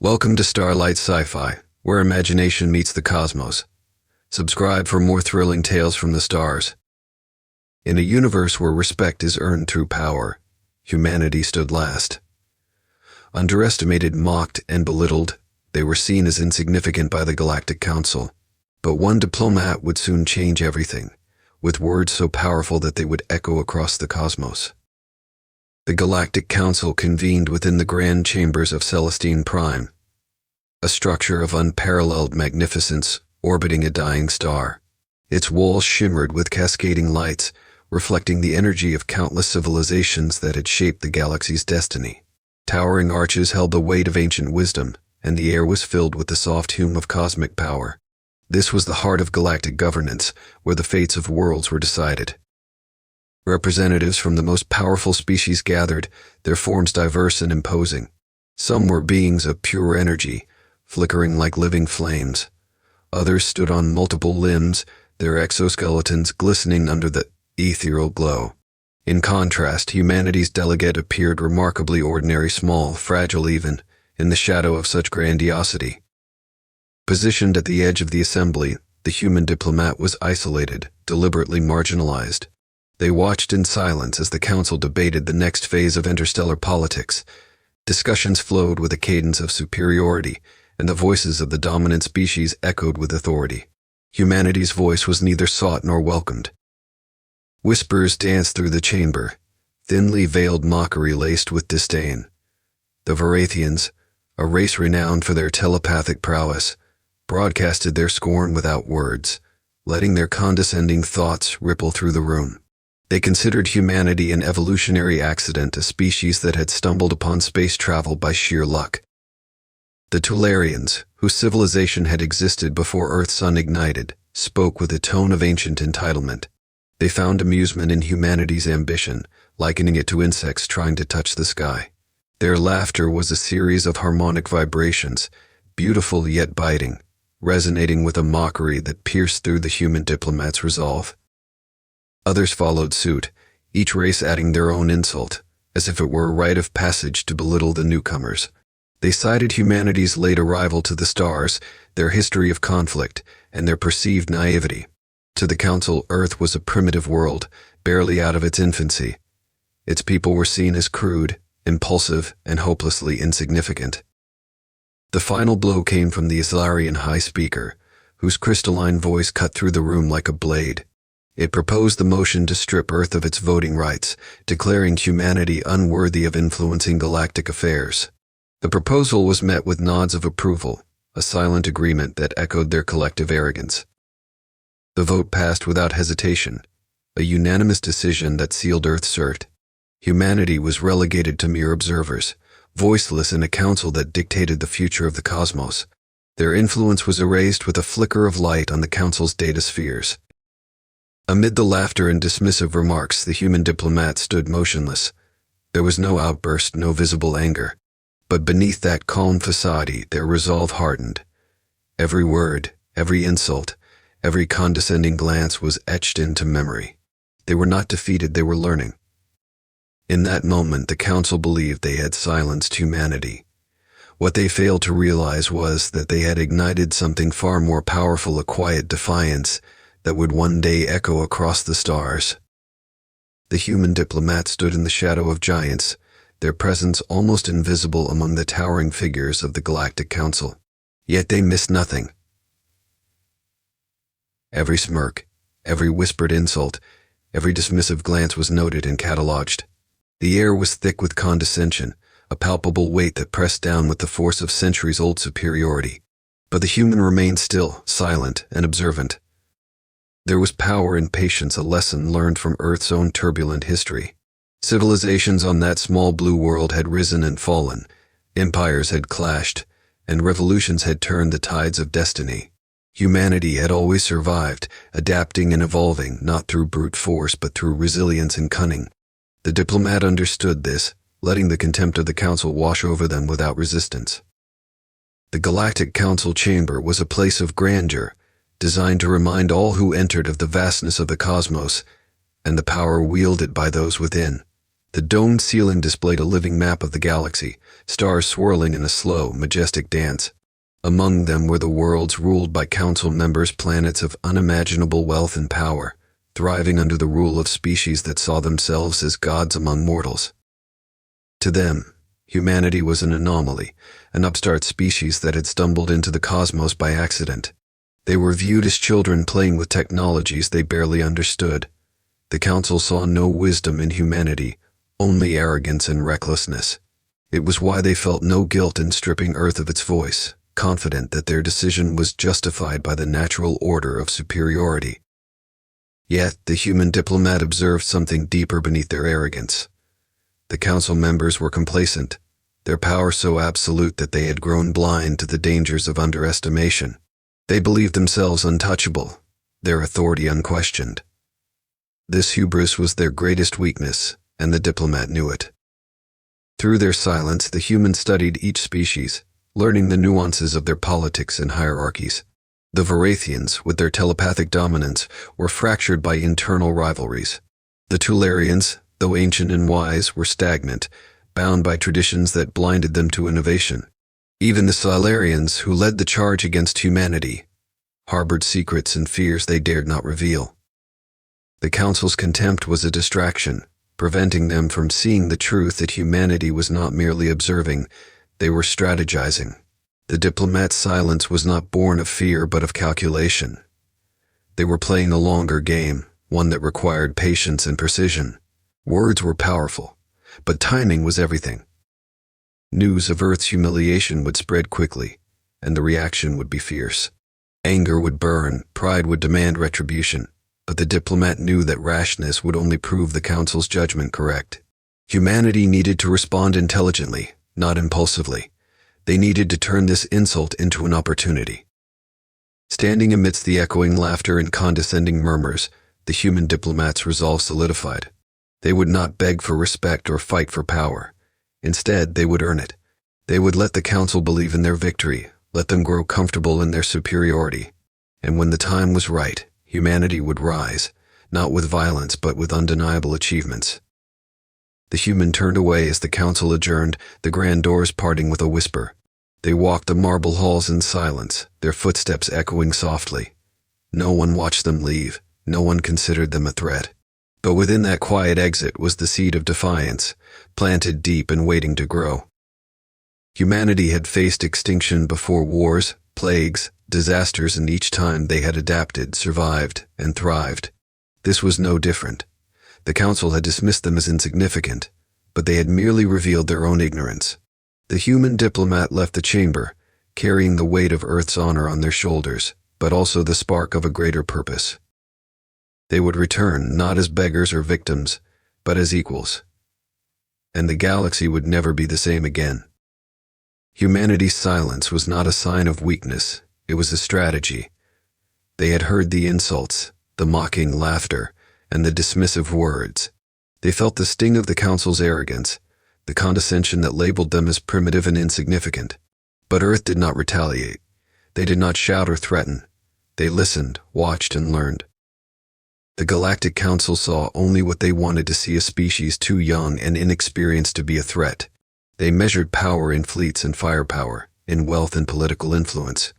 Welcome to Starlight Sci-Fi, where imagination meets the cosmos. Subscribe for more thrilling tales from the stars. In a universe where respect is earned through power, humanity stood last. Underestimated, mocked, and belittled, they were seen as insignificant by the Galactic Council. But one diplomat would soon change everything, with words so powerful that they would echo across the cosmos. The Galactic Council convened within the grand chambers of Celestine Prime, a structure of unparalleled magnificence orbiting a dying star. Its walls shimmered with cascading lights, reflecting the energy of countless civilizations that had shaped the galaxy's destiny. Towering arches held the weight of ancient wisdom, and the air was filled with the soft hum of cosmic power. This was the heart of galactic governance, where the fates of worlds were decided. Representatives from the most powerful species gathered, their forms diverse and imposing. Some were beings of pure energy, flickering like living flames. Others stood on multiple limbs, their exoskeletons glistening under the ethereal glow. In contrast, humanity's delegate appeared remarkably ordinary, small, fragile even, in the shadow of such grandiosity. Positioned at the edge of the assembly, the human diplomat was isolated, deliberately marginalized. They watched in silence as the council debated the next phase of interstellar politics. Discussions flowed with a cadence of superiority, and the voices of the dominant species echoed with authority. Humanity's voice was neither sought nor welcomed. Whispers danced through the chamber, thinly veiled mockery laced with disdain. The Varathians, a race renowned for their telepathic prowess, broadcasted their scorn without words, letting their condescending thoughts ripple through the room. They considered humanity an evolutionary accident, a species that had stumbled upon space travel by sheer luck. The Tularians, whose civilization had existed before Earth's sun ignited, spoke with a tone of ancient entitlement. They found amusement in humanity's ambition, likening it to insects trying to touch the sky. Their laughter was a series of harmonic vibrations, beautiful yet biting, resonating with a mockery that pierced through the human diplomat's resolve. Others followed suit, each race adding their own insult, as if it were a rite of passage to belittle the newcomers. They cited humanity's late arrival to the stars, their history of conflict, and their perceived naivety. To the Council, Earth was a primitive world, barely out of its infancy. Its people were seen as crude, impulsive, and hopelessly insignificant. The final blow came from the Islarian High Speaker, whose crystalline voice cut through the room like a blade. It proposed the motion to strip Earth of its voting rights, declaring humanity unworthy of influencing galactic affairs. The proposal was met with nods of approval, a silent agreement that echoed their collective arrogance. The vote passed without hesitation, a unanimous decision that sealed Earth's cert. Humanity was relegated to mere observers, voiceless in a council that dictated the future of the cosmos. Their influence was erased with a flicker of light on the council's data spheres. Amid the laughter and dismissive remarks, the human diplomat stood motionless. There was no outburst, no visible anger. But beneath that calm facade, their resolve hardened. Every word, every insult, every condescending glance was etched into memory. They were not defeated, they were learning. In that moment, the council believed they had silenced humanity. What they failed to realize was that they had ignited something far more powerful, a quiet defiance that would one day echo across the stars. The human diplomat stood in the shadow of giants, their presence almost invisible among the towering figures of the Galactic Council. Yet they missed nothing. Every smirk, every whispered insult, every dismissive glance was noted and catalogued. The air was thick with condescension, a palpable weight that pressed down with the force of centuries-old superiority. But the human remained still, silent, and observant. There was power in patience, a lesson learned from Earth's own turbulent history. Civilizations on that small blue world had risen and fallen, empires had clashed, and revolutions had turned the tides of destiny. Humanity had always survived, adapting and evolving, not through brute force but through resilience and cunning. The diplomat understood this, letting the contempt of the council wash over them without resistance. The Galactic Council chamber was a place of grandeur, designed to remind all who entered of the vastness of the cosmos and the power wielded by those within. The domed ceiling displayed a living map of the galaxy, stars swirling in a slow, majestic dance. Among them were the worlds ruled by council members, planets of unimaginable wealth and power, thriving under the rule of species that saw themselves as gods among mortals. To them, humanity was an anomaly, an upstart species that had stumbled into the cosmos by accident. They were viewed as children playing with technologies they barely understood. The council saw no wisdom in humanity, only arrogance and recklessness. It was why they felt no guilt in stripping Earth of its voice, confident that their decision was justified by the natural order of superiority. Yet, the human diplomat observed something deeper beneath their arrogance. The council members were complacent, their power so absolute that they had grown blind to the dangers of underestimation. They believed themselves untouchable, their authority unquestioned. This hubris was their greatest weakness, and the diplomat knew it. Through their silence, the humans studied each species, learning the nuances of their politics and hierarchies. The Varathians, with their telepathic dominance, were fractured by internal rivalries. The Tularians, though ancient and wise, were stagnant, bound by traditions that blinded them to innovation. Even the Solarians, who led the charge against humanity, harbored secrets and fears they dared not reveal. The Council's contempt was a distraction, preventing them from seeing the truth that humanity was not merely observing, they were strategizing. The diplomat's silence was not born of fear but of calculation. They were playing a longer game, one that required patience and precision. Words were powerful, but timing was everything. News of Earth's humiliation would spread quickly, and the reaction would be fierce. Anger would burn, pride would demand retribution. But the diplomat knew that rashness would only prove the council's judgment correct. Humanity needed to respond intelligently, not impulsively. They needed to turn this insult into an opportunity. Standing amidst the echoing laughter and condescending murmurs, the human diplomat's resolve solidified. They would not beg for respect or fight for power. Instead, they would earn it. They would let the council believe in their victory, let them grow comfortable in their superiority. And when the time was right, humanity would rise, not with violence but with undeniable achievements. The human turned away as the council adjourned, the grand doors parting with a whisper. They walked the marble halls in silence, their footsteps echoing softly. No one watched them leave, no one considered them a threat. But within that quiet exit was the seed of defiance, planted deep and waiting to grow. Humanity had faced extinction before, wars, plagues, disasters, and each time they had adapted, survived, and thrived. This was no different. The council had dismissed them as insignificant, but they had merely revealed their own ignorance. The human diplomat left the chamber, carrying the weight of Earth's honor on their shoulders, but also the spark of a greater purpose. They would return, not as beggars or victims, but as equals. And the galaxy would never be the same again. Humanity's silence was not a sign of weakness, it was a strategy. They had heard the insults, the mocking laughter, and the dismissive words. They felt the sting of the council's arrogance, the condescension that labeled them as primitive and insignificant. But Earth did not retaliate. They did not shout or threaten. They listened, watched, and learned. The Galactic Council saw only what they wanted to see: a species too young and inexperienced to be a threat. They measured power in fleets and firepower, in wealth and political influence.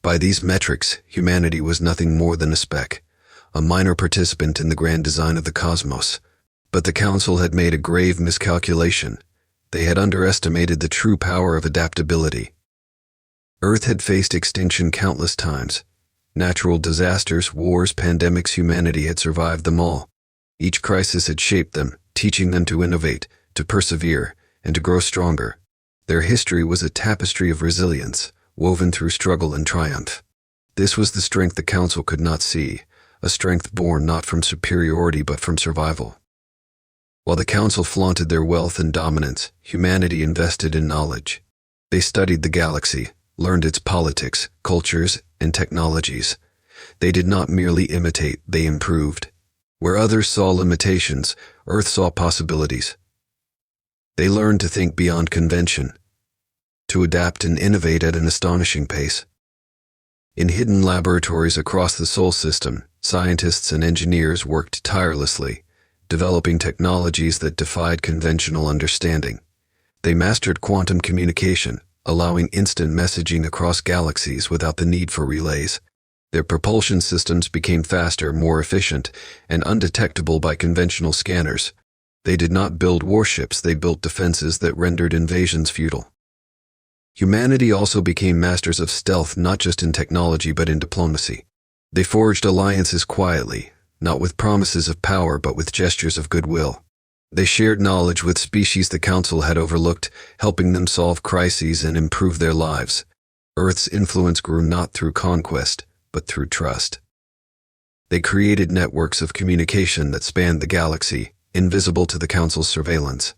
By these metrics, humanity was nothing more than a speck, a minor participant in the grand design of the cosmos. But the Council had made a grave miscalculation. They had underestimated the true power of adaptability. Earth had faced extinction countless times. Natural disasters, wars, pandemics, humanity had survived them all. Each crisis had shaped them, teaching them to innovate, to persevere, and to grow stronger. Their history was a tapestry of resilience, woven through struggle and triumph. This was the strength the Council could not see, a strength born not from superiority but from survival. While the Council flaunted their wealth and dominance, humanity invested in knowledge. They studied the galaxy, learned its politics, cultures, and technologies. They did not merely imitate, they improved. Where others saw limitations, Earth saw possibilities. They learned to think beyond convention, to adapt and innovate at an astonishing pace. In hidden laboratories across the Sol system, scientists and engineers worked tirelessly, developing technologies that defied conventional understanding. They mastered quantum communication, allowing instant messaging across galaxies without the need for relays. Their propulsion systems became faster, more efficient, and undetectable by conventional scanners. They did not build warships, they built defenses that rendered invasions futile. Humanity also became masters of stealth, not just in technology but in diplomacy. They forged alliances quietly, not with promises of power but with gestures of goodwill. They shared knowledge with species the Council had overlooked, helping them solve crises and improve their lives. Earth's influence grew not through conquest, but through trust. They created networks of communication that spanned the galaxy, invisible to the Council's surveillance.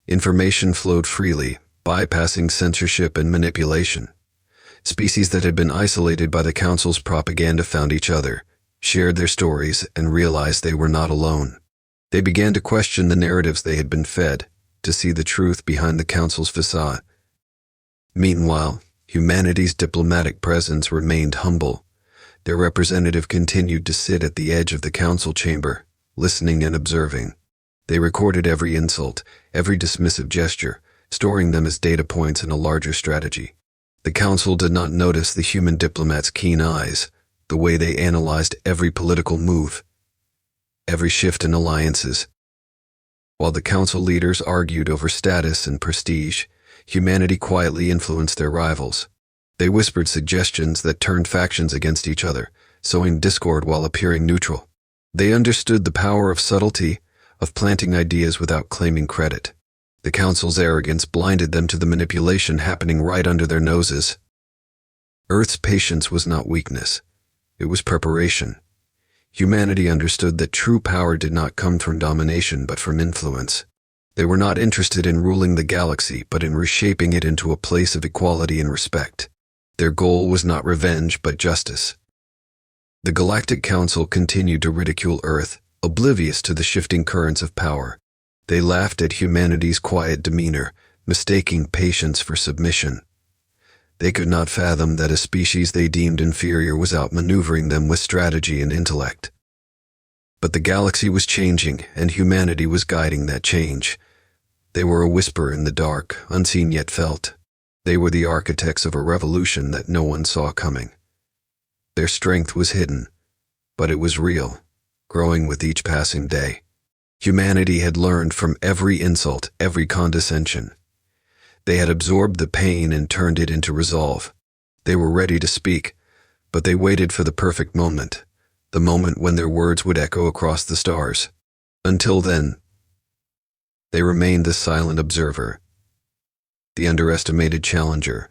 Information flowed freely, bypassing censorship and manipulation. Species that had been isolated by the Council's propaganda found each other, shared their stories, and realized they were not alone. They began to question the narratives they had been fed, to see the truth behind the Council's facade. Meanwhile, humanity's diplomatic presence remained humble. Their representative continued to sit at the edge of the Council chamber, listening and observing. They recorded every insult, every dismissive gesture, storing them as data points in a larger strategy. The Council did not notice the human diplomat's keen eyes, the way they analyzed every political move, every shift in alliances. While the Council leaders argued over status and prestige, humanity quietly influenced their rivals. They whispered suggestions that turned factions against each other, sowing discord while appearing neutral. They understood the power of subtlety, of planting ideas without claiming credit. The Council's arrogance blinded them to the manipulation happening right under their noses. Earth's patience was not weakness. It was preparation. Humanity understood that true power did not come from domination but from influence. They were not interested in ruling the galaxy but in reshaping it into a place of equality and respect. Their goal was not revenge but justice. The Galactic Council continued to ridicule Earth, oblivious to the shifting currents of power. They laughed at humanity's quiet demeanor, mistaking patience for submission. They could not fathom that a species they deemed inferior was outmaneuvering them with strategy and intellect. But the galaxy was changing, and humanity was guiding that change. They were a whisper in the dark, unseen yet felt. They were the architects of a revolution that no one saw coming. Their strength was hidden, but it was real, growing with each passing day. Humanity had learned from every insult, every condescension. They had absorbed the pain and turned it into resolve. They were ready to speak, but they waited for the perfect moment, the moment when their words would echo across the stars. Until then, they remained the silent observer, the underestimated challenger,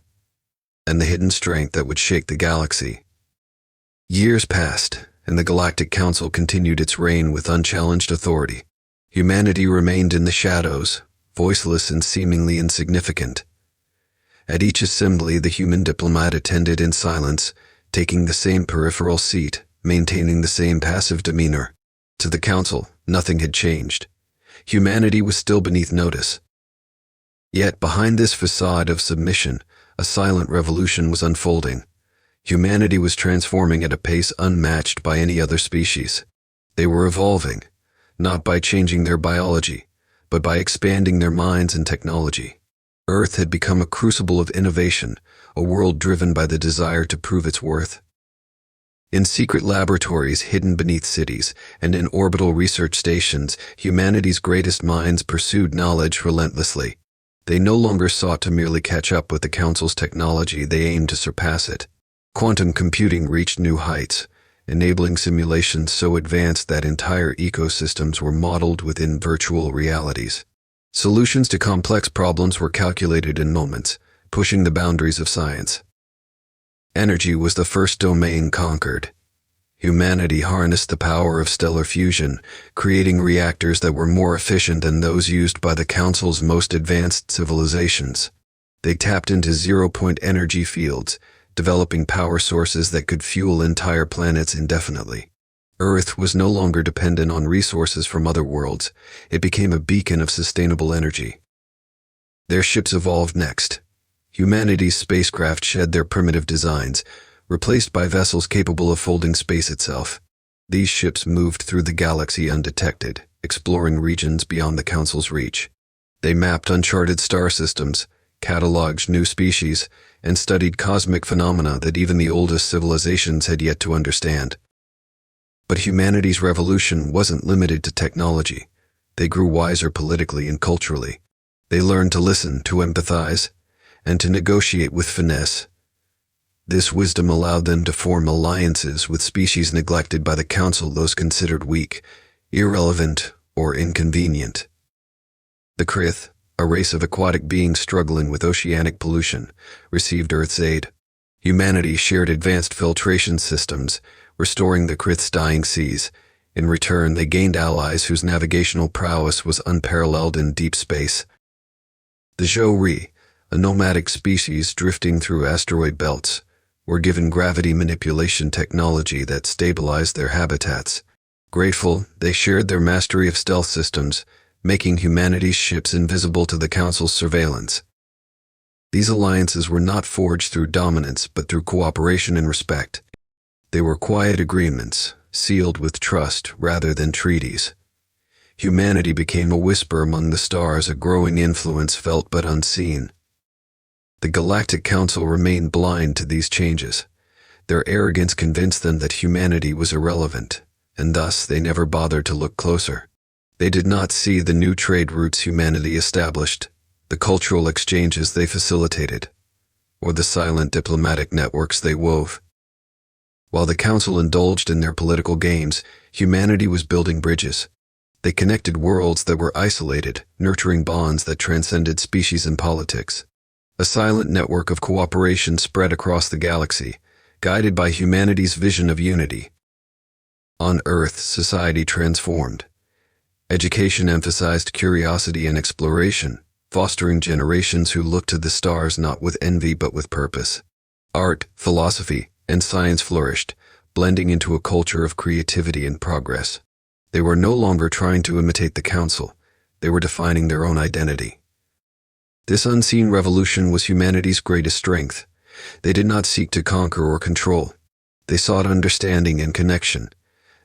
and the hidden strength that would shake the galaxy. Years passed, and the Galactic Council continued its reign with unchallenged authority. Humanity remained in the shadows, voiceless and seemingly insignificant. At each assembly, the human diplomat attended in silence, taking the same peripheral seat, maintaining the same passive demeanor. To the Council, nothing had changed. Humanity was still beneath notice. Yet behind this facade of submission, a silent revolution was unfolding. Humanity was transforming at a pace unmatched by any other species. They were evolving, not by changing their biology, but by expanding their minds and technology. Earth had become a crucible of innovation, a world driven by the desire to prove its worth. In secret laboratories hidden beneath cities and in orbital research stations, humanity's greatest minds pursued knowledge relentlessly. They no longer sought to merely catch up with the Council's technology, they aimed to surpass it. Quantum computing reached new heights, enabling simulations so advanced that entire ecosystems were modeled within virtual realities. Solutions to complex problems were calculated in moments, pushing the boundaries of science. Energy was the first domain conquered. Humanity harnessed the power of stellar fusion, creating reactors that were more efficient than those used by the Council's most advanced civilizations. They tapped into zero-point energy fields, developing power sources that could fuel entire planets indefinitely. Earth was no longer dependent on resources from other worlds. It became a beacon of sustainable energy. Their ships evolved next. Humanity's spacecraft shed their primitive designs, replaced by vessels capable of folding space itself. These ships moved through the galaxy undetected, exploring regions beyond the Council's reach. They mapped uncharted star systems, cataloged new species, and studied cosmic phenomena that even the oldest civilizations had yet to understand. But humanity's revolution wasn't limited to technology. They grew wiser politically and culturally. They learned to listen, to empathize, and to negotiate with finesse. This wisdom allowed them to form alliances with species neglected by the Council, those considered weak, irrelevant, or inconvenient. The Krith, a race of aquatic beings struggling with oceanic pollution, received Earth's aid. Humanity shared advanced filtration systems, restoring the Krith's dying seas. In return, they gained allies whose navigational prowess was unparalleled in deep space. The Zhou-Ri, a nomadic species drifting through asteroid belts, were given gravity manipulation technology that stabilized their habitats. Grateful, they shared their mastery of stealth systems, making humanity's ships invisible to the Council's surveillance. These alliances were not forged through dominance but through cooperation and respect. They were quiet agreements, sealed with trust rather than treaties. Humanity became a whisper among the stars, a growing influence felt but unseen. The Galactic Council remained blind to these changes. Their arrogance convinced them that humanity was irrelevant, and thus they never bothered to look closer. They did not see the new trade routes humanity established, the cultural exchanges they facilitated, or the silent diplomatic networks they wove. While the Council indulged in their political games, humanity was building bridges. They connected worlds that were isolated, nurturing bonds that transcended species and politics. A silent network of cooperation spread across the galaxy, guided by humanity's vision of unity. On Earth, society transformed. Education emphasized curiosity and exploration, fostering generations who looked to the stars not with envy but with purpose. Art, philosophy, and science flourished, blending into a culture of creativity and progress. They were no longer trying to imitate the Council. They were defining their own identity. This unseen revolution was humanity's greatest strength. They did not seek to conquer or control. They sought understanding and connection.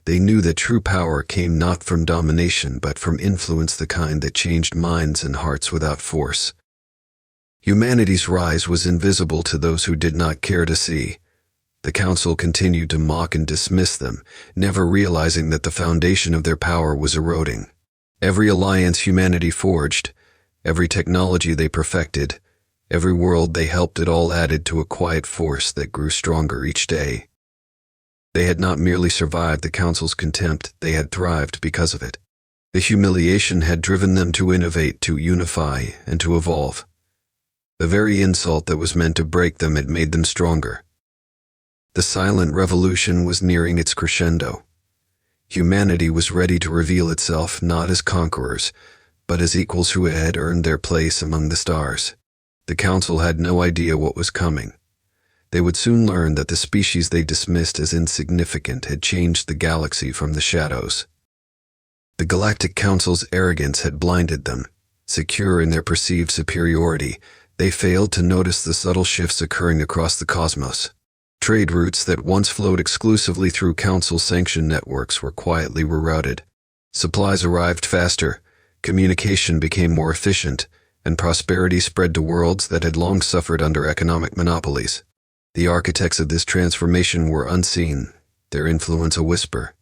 They knew that true power came not from domination but from influence, the kind that changed minds and hearts without force. Humanity's rise was invisible to those who did not care to see. The Council continued to mock and dismiss them, never realizing that the foundation of their power was eroding. Every alliance humanity forged, every technology they perfected, every world they helped, it all added to a quiet force that grew stronger each day. They had not merely survived the Council's contempt, they had thrived because of it. The humiliation had driven them to innovate, to unify, and to evolve. The very insult that was meant to break them had made them stronger. The silent revolution was nearing its crescendo. Humanity was ready to reveal itself not as conquerors, but as equals who had earned their place among the stars. The Council had no idea what was coming. They would soon learn that the species they dismissed as insignificant had changed the galaxy from the shadows. The Galactic Council's arrogance had blinded them. Secure in their perceived superiority, they failed to notice the subtle shifts occurring across the cosmos. Trade routes that once flowed exclusively through Council-sanctioned networks were quietly rerouted. Supplies arrived faster, communication became more efficient, and prosperity spread to worlds that had long suffered under economic monopolies. The architects of this transformation were unseen, their influence a whisper.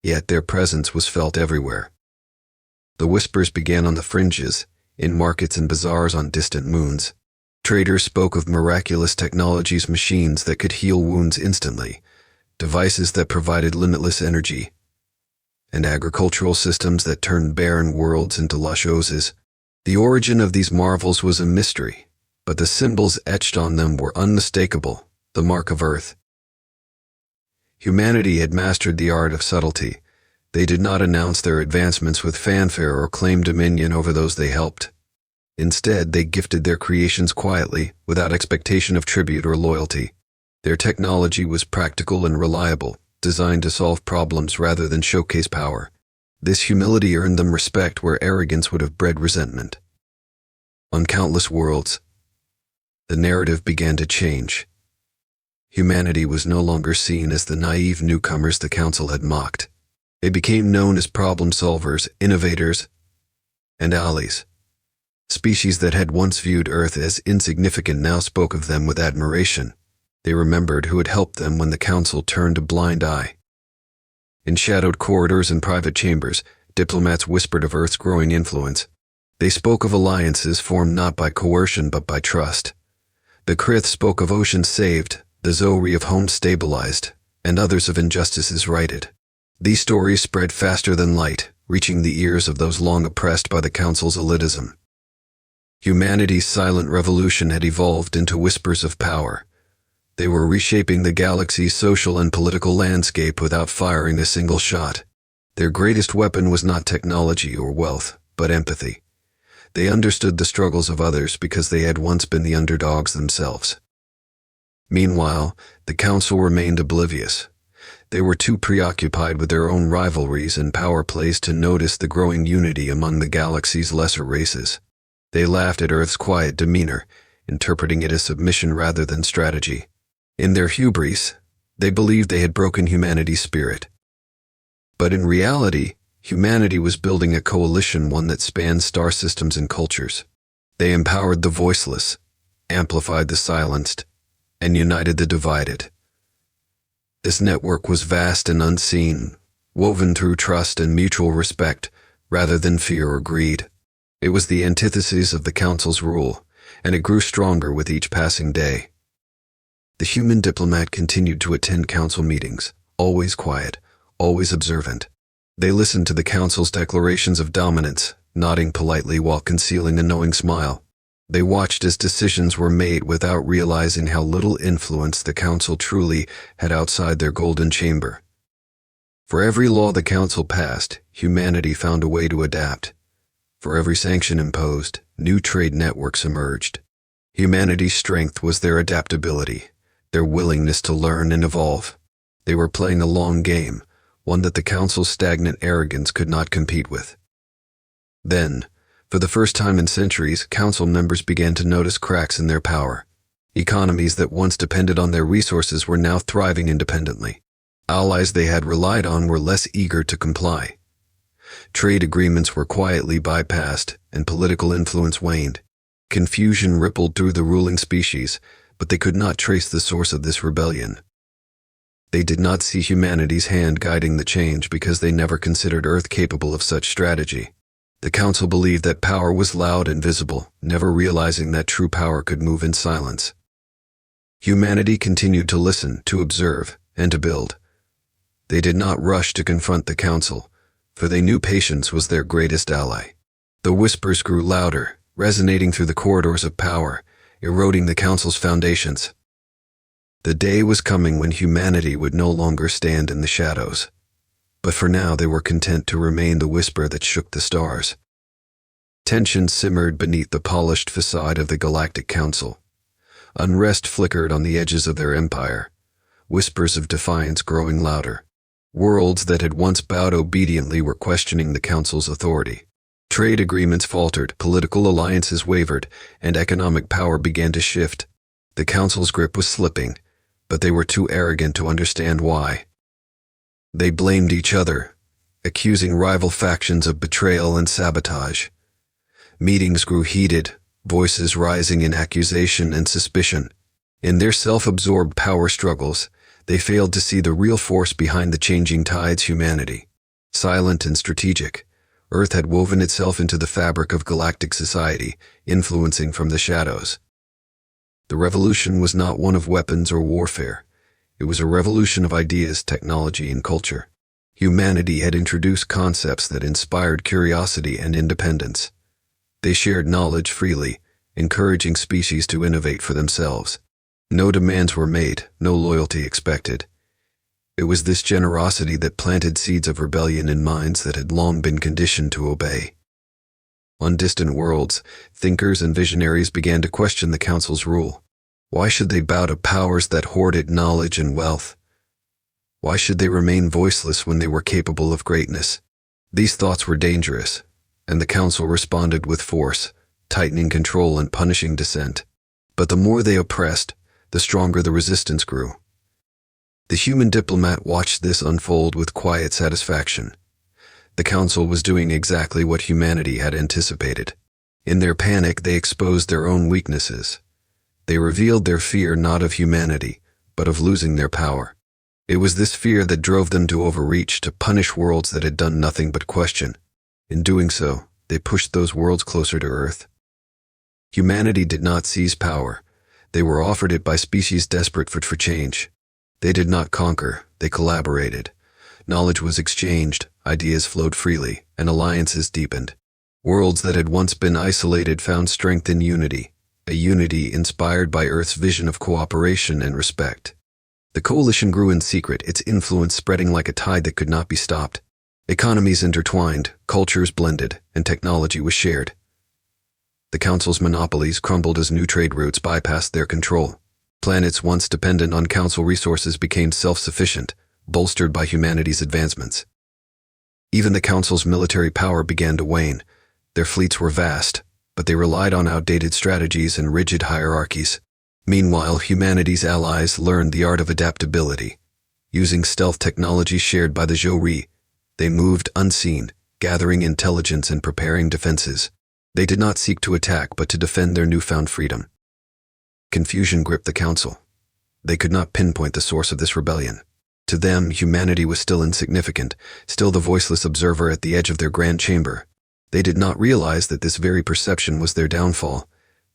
Yet their presence was felt everywhere. The whispers began on the fringes, in markets and bazaars on distant moons. Traders spoke of miraculous technologies, machines that could heal wounds instantly, devices that provided limitless energy, and agricultural systems that turned barren worlds into lush oases. The origin of these marvels was a mystery, but the symbols etched on them were unmistakable, the mark of Earth. Humanity had mastered the art of subtlety. They did not announce their advancements with fanfare or claim dominion over those they helped. Instead, they gifted their creations quietly, without expectation of tribute or loyalty. Their technology was practical and reliable, designed to solve problems rather than showcase power. This humility earned them respect where arrogance would have bred resentment. On countless worlds, the narrative began to change. Humanity was no longer seen as the naive newcomers the Council had mocked. They became known as problem solvers, innovators, and allies. Species that had once viewed Earth as insignificant now spoke of them with admiration. They remembered who had helped them when the Council turned a blind eye. In shadowed corridors and private chambers, diplomats whispered of Earth's growing influence. They spoke of alliances formed not by coercion but by trust. The Krith spoke of oceans saved, the Zori of homes stabilized, and others of injustices righted. These stories spread faster than light, reaching the ears of those long oppressed by the Council's elitism. Humanity's silent revolution had evolved into whispers of power. They were reshaping the galaxy's social and political landscape without firing a single shot. Their greatest weapon was not technology or wealth, but empathy. They understood the struggles of others because they had once been the underdogs themselves. Meanwhile, the Council remained oblivious. They were too preoccupied with their own rivalries and power plays to notice the growing unity among the galaxy's lesser races. They laughed at Earth's quiet demeanor, interpreting it as submission rather than strategy. In their hubris, they believed they had broken humanity's spirit. But in reality, humanity was building a coalition, one that spanned star systems and cultures. They empowered the voiceless, amplified the silenced, and united the divided. This network was vast and unseen, woven through trust and mutual respect, rather than fear or greed. It was the antithesis of the Council's rule, and it grew stronger with each passing day. The human diplomat continued to attend Council meetings, always quiet, always observant. They listened to the Council's declarations of dominance, nodding politely while concealing a knowing smile. They watched as decisions were made without realizing how little influence the Council truly had outside their golden chamber. For every law the Council passed, humanity found a way to adapt. For every sanction imposed, new trade networks emerged. Humanity's strength was their adaptability, their willingness to learn and evolve. They were playing a long game, one that the Council's stagnant arrogance could not compete with. Then, for the first time in centuries, Council members began to notice cracks in their power. Economies that once depended on their resources were now thriving independently. Allies they had relied on were less eager to comply. Trade agreements were quietly bypassed, and political influence waned. Confusion rippled through the ruling species, but they could not trace the source of this rebellion. They did not see humanity's hand guiding the change because they never considered Earth capable of such strategy. The Council believed that power was loud and visible, never realizing that true power could move in silence. Humanity continued to listen, to observe, and to build. They did not rush to confront the Council, for they knew patience was their greatest ally. The whispers grew louder, resonating through the corridors of power, eroding the Council's foundations. The day was coming when humanity would no longer stand in the shadows. But for now they were content to remain the whisper that shook the stars. Tension simmered beneath the polished facade of the Galactic Council. Unrest flickered on the edges of their empire, whispers of defiance growing louder. Worlds that had once bowed obediently were questioning the Council's authority. Trade agreements faltered, political alliances wavered, and economic power began to shift. The Council's grip was slipping, but they were too arrogant to understand why. They blamed each other, accusing rival factions of betrayal and sabotage. Meetings grew heated, voices rising in accusation and suspicion. In their self-absorbed power struggles, they failed to see the real force behind the changing tides: humanity. Silent and strategic, Earth had woven itself into the fabric of galactic society, influencing from the shadows. The revolution was not one of weapons or warfare. It was a revolution of ideas, technology, and culture. Humanity had introduced concepts that inspired curiosity and independence. They shared knowledge freely, encouraging species to innovate for themselves. No demands were made, no loyalty expected. It was this generosity that planted seeds of rebellion in minds that had long been conditioned to obey. On distant worlds, thinkers and visionaries began to question the Council's rule. Why should they bow to powers that hoarded knowledge and wealth? Why should they remain voiceless when they were capable of greatness? These thoughts were dangerous, and the Council responded with force, tightening control and punishing dissent. But the more they oppressed, the stronger the resistance grew. The human diplomat watched this unfold with quiet satisfaction. The council was doing exactly what humanity had anticipated. In their panic, they exposed their own weaknesses. They revealed their fear not of humanity, but of losing their power. It was this fear that drove them to overreach, to punish worlds that had done nothing but question. In doing so, they pushed those worlds closer to Earth. Humanity did not seize power. They were offered it by species desperate for change. They did not conquer, they collaborated. Knowledge was exchanged, ideas flowed freely, and alliances deepened. Worlds that had once been isolated found strength in unity, a unity inspired by Earth's vision of cooperation and respect. The coalition grew in secret, its influence spreading like a tide that could not be stopped. Economies intertwined, cultures blended, and technology was shared. The Council's monopolies crumbled as new trade routes bypassed their control. Planets once dependent on Council resources became self-sufficient, bolstered by humanity's advancements. Even the Council's military power began to wane. Their fleets were vast, but they relied on outdated strategies and rigid hierarchies. Meanwhile, humanity's allies learned the art of adaptability. Using stealth technology shared by the Zhou-Ri, they moved unseen, gathering intelligence and preparing defenses. They did not seek to attack but to defend their newfound freedom. Confusion gripped the Council. They could not pinpoint the source of this rebellion. To them, humanity was still insignificant, still the voiceless observer at the edge of their grand chamber. They did not realize that this very perception was their downfall.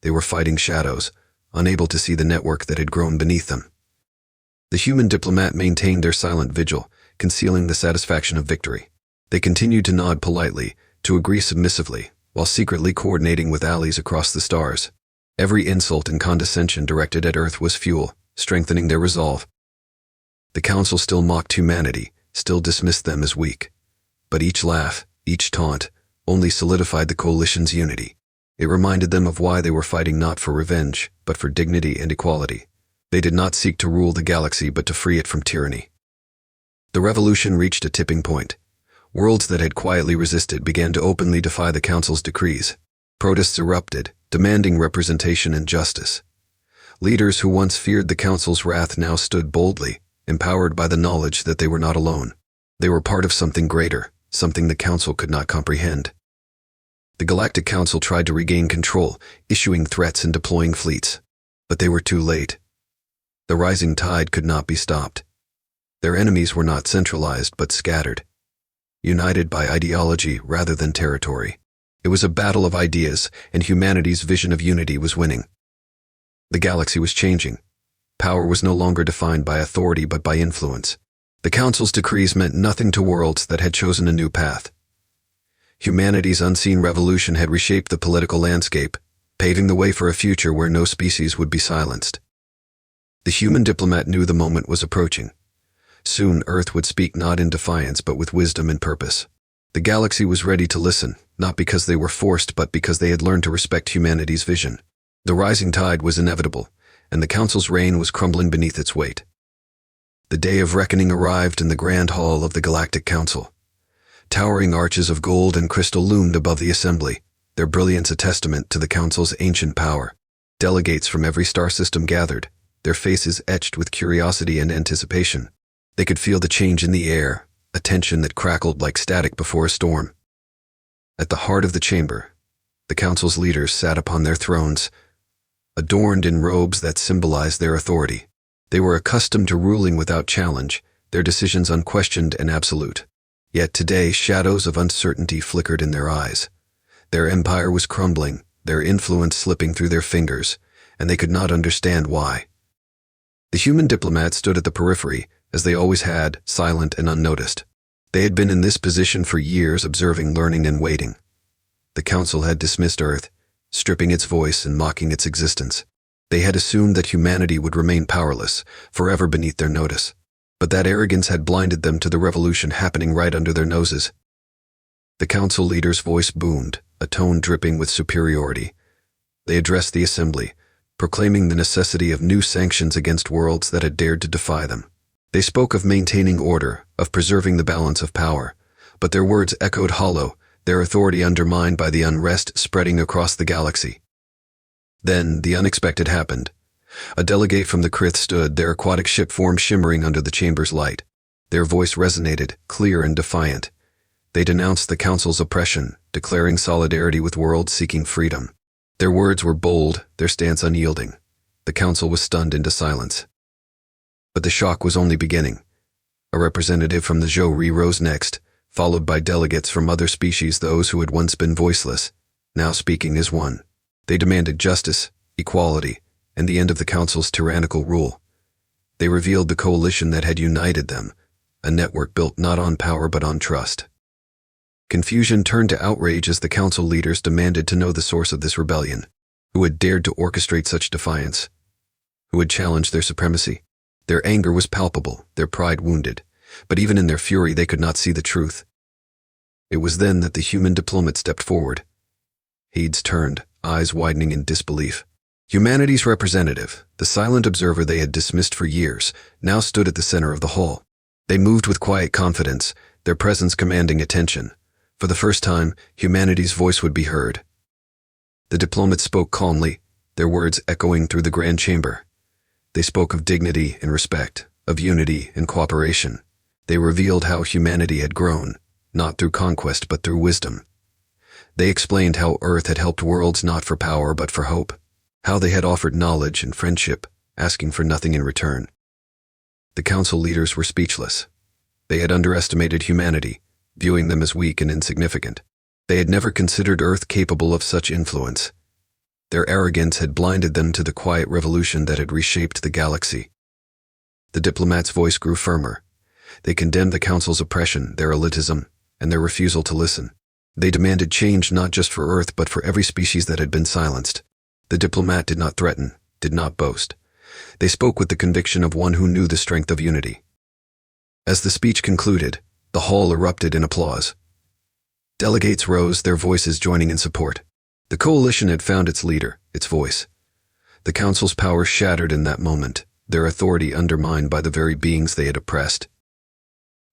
They were fighting shadows, unable to see the network that had grown beneath them. The human diplomat maintained their silent vigil, concealing the satisfaction of victory. They continued to nod politely, to agree submissively, while secretly coordinating with allies across the stars. Every insult and condescension directed at Earth was fuel, strengthening their resolve. The Council still mocked humanity, still dismissed them as weak. But each laugh, each taunt, only solidified the coalition's unity. It reminded them of why they were fighting not for revenge, but for dignity and equality. They did not seek to rule the galaxy but to free it from tyranny. The revolution reached a tipping point. Worlds that had quietly resisted began to openly defy the Council's decrees. Protests erupted, demanding representation and justice. Leaders who once feared the Council's wrath now stood boldly, empowered by the knowledge that they were not alone. They were part of something greater, something the Council could not comprehend. The Galactic Council tried to regain control, issuing threats and deploying fleets. But they were too late. The rising tide could not be stopped. Their enemies were not centralized but scattered, united by ideology rather than territory. It was a battle of ideas, and humanity's vision of unity was winning. The galaxy was changing. Power was no longer defined by authority but by influence. The Council's decrees meant nothing to worlds that had chosen a new path. Humanity's unseen revolution had reshaped the political landscape, paving the way for a future where no species would be silenced. The human diplomat knew the moment was approaching. Soon Earth would speak not in defiance but with wisdom and purpose. The galaxy was ready to listen, not because they were forced but because they had learned to respect humanity's vision. The rising tide was inevitable, and the Council's reign was crumbling beneath its weight. The day of reckoning arrived in the grand hall of the Galactic Council. Towering arches of gold and crystal loomed above the assembly, their brilliance a testament to the Council's ancient power. Delegates from every star system gathered, their faces etched with curiosity and anticipation. They could feel the change in the air, a tension that crackled like static before a storm. At the heart of the chamber, the Council's leaders sat upon their thrones, adorned in robes that symbolized their authority. They were accustomed to ruling without challenge, their decisions unquestioned and absolute. Yet today, shadows of uncertainty flickered in their eyes. Their empire was crumbling, their influence slipping through their fingers, and they could not understand why. The human diplomat stood at the periphery, as they always had, silent and unnoticed. They had been in this position for years, observing, learning, and waiting. The Council had dismissed Earth, stripping its voice and mocking its existence. They had assumed that humanity would remain powerless, forever beneath their notice. But that arrogance had blinded them to the revolution happening right under their noses. The Council leader's voice boomed, a tone dripping with superiority. They addressed the assembly, proclaiming the necessity of new sanctions against worlds that had dared to defy them. They spoke of maintaining order, of preserving the balance of power, but their words echoed hollow, their authority undermined by the unrest spreading across the galaxy. Then the unexpected happened. A delegate from the Krith stood, their aquatic ship form shimmering under the chamber's light. Their voice resonated, clear and defiant. They denounced the Council's oppression, declaring solidarity with worlds seeking freedom. Their words were bold, their stance unyielding. The Council was stunned into silence. But the shock was only beginning. A representative from the Zhou rose next, followed by delegates from other species, those who had once been voiceless, now speaking as one. They demanded justice, equality, and the end of the Council's tyrannical rule. They revealed the coalition that had united them, a network built not on power but on trust. Confusion turned to outrage as the Council leaders demanded to know the source of this rebellion. Who had dared to orchestrate such defiance? Who had challenged their supremacy? Their anger was palpable, their pride wounded, but even in their fury they could not see the truth. It was then that the human diplomat stepped forward. Heads turned, eyes widening in disbelief. Humanity's representative, the silent observer they had dismissed for years, now stood at the center of the hall. They moved with quiet confidence, their presence commanding attention. For the first time, humanity's voice would be heard. The diplomat spoke calmly, their words echoing through the grand chamber. They spoke of dignity and respect, of unity and cooperation. They revealed how humanity had grown, not through conquest but through wisdom. They explained how Earth had helped worlds not for power but for hope, how they had offered knowledge and friendship, asking for nothing in return. The Council leaders were speechless. They had underestimated humanity, viewing them as weak and insignificant. They had never considered Earth capable of such influence. Their arrogance had blinded them to the quiet revolution that had reshaped the galaxy. The diplomat's voice grew firmer. They condemned the Council's oppression, their elitism, and their refusal to listen. They demanded change not just for Earth but for every species that had been silenced. The diplomat did not threaten, did not boast. They spoke with the conviction of one who knew the strength of unity. As the speech concluded, the hall erupted in applause. Delegates rose, their voices joining in support. The coalition had found its leader, its voice. The Council's power shattered in that moment, their authority undermined by the very beings they had oppressed.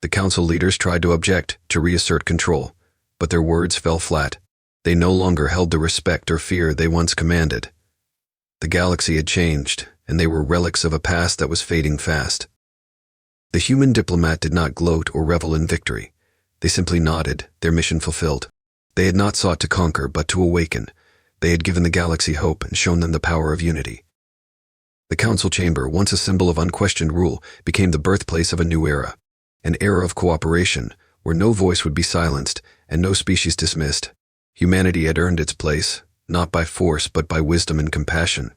The Council leaders tried to object, to reassert control, but their words fell flat. They no longer held the respect or fear they once commanded. The galaxy had changed, and they were relics of a past that was fading fast. The human diplomat did not gloat or revel in victory. They simply nodded, their mission fulfilled. They had not sought to conquer, but to awaken. They had given the galaxy hope and shown them the power of unity. The Council chamber, once a symbol of unquestioned rule, became the birthplace of a new era. An era of cooperation, where no voice would be silenced and no species dismissed. Humanity had earned its place, not by force but by wisdom and compassion.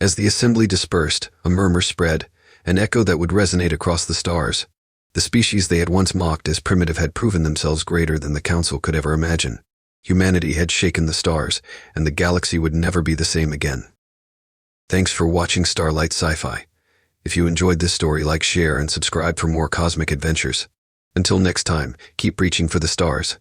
As the assembly dispersed, a murmur spread, an echo that would resonate across the stars. The species they had once mocked as primitive had proven themselves greater than the Council could ever imagine. Humanity had shaken the stars, and the galaxy would never be the same again. Thanks for watching Starlight Sci-Fi. If you enjoyed this story, like, share, and subscribe for more cosmic adventures. Until next time, keep reaching for the stars.